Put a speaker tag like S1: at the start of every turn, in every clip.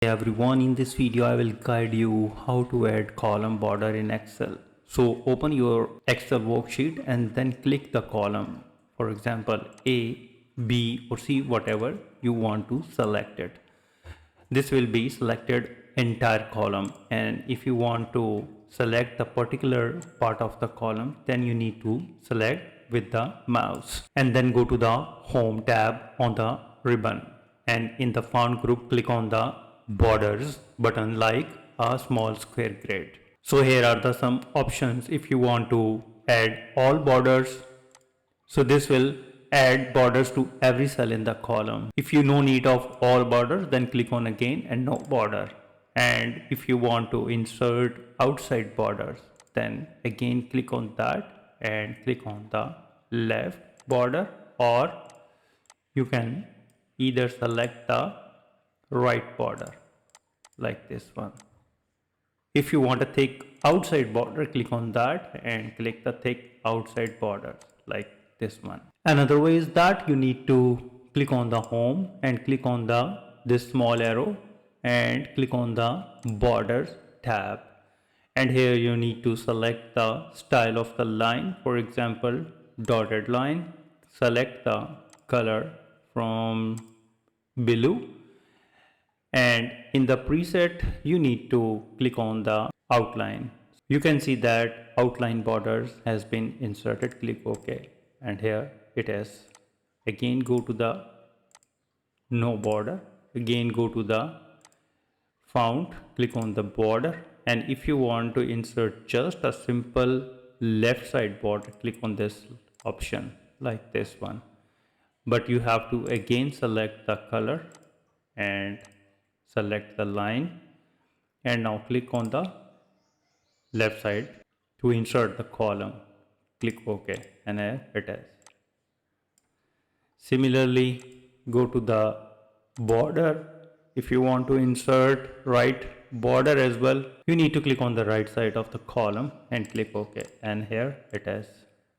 S1: Hey everyone, in this video I will guide you how to add column border in Excel. So open your Excel worksheet and then click the column. For example, A, B or C, whatever you want to select it. This will be selected entire column, and if you want to select the particular part of the column, then you need to select with the mouse and then go to the home tab on the ribbon, and in the font group click on the borders button like a small square grid. So here are the some options. If you want to add all borders, so this will add borders to every cell in the column. If you no need of all borders, then click on again and no border. And if you want to insert outside borders, then again click on that and click on the left border, or you can either select the right border like this one. If you want a thick outside border, click on that and click the thick outside border like this one. Another way is that you need to click on the home and click on the this small arrow and click on the borders tab, and here you need to select the style of the line. For example, dotted line. Select the color from below, and in the preset you need to click on the outline. You can see that outline borders has been inserted. Click OK, and here it is. Again go to the no border, again go to the font, click on the border, and if you want to insert just a simple left side border, click on this option like this one. But you have to again select the color and select the line, and now click on the left side to insert the column. Click OK, and here it is. Similarly, go to the border. If you want to insert right border as well, you need to click on the right side of the column and click OK, and here it is.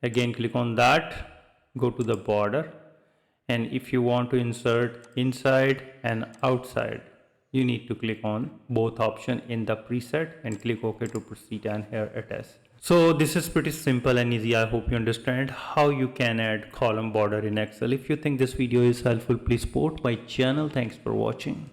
S1: Again click on that, go to the border, and if you want to insert inside and outside, you need to click on both options in the preset and click OK to proceed, and here it is. So this is pretty simple and easy. I hope you understand how you can add column border in Excel. If you think this video is helpful, please support my channel. Thanks for watching.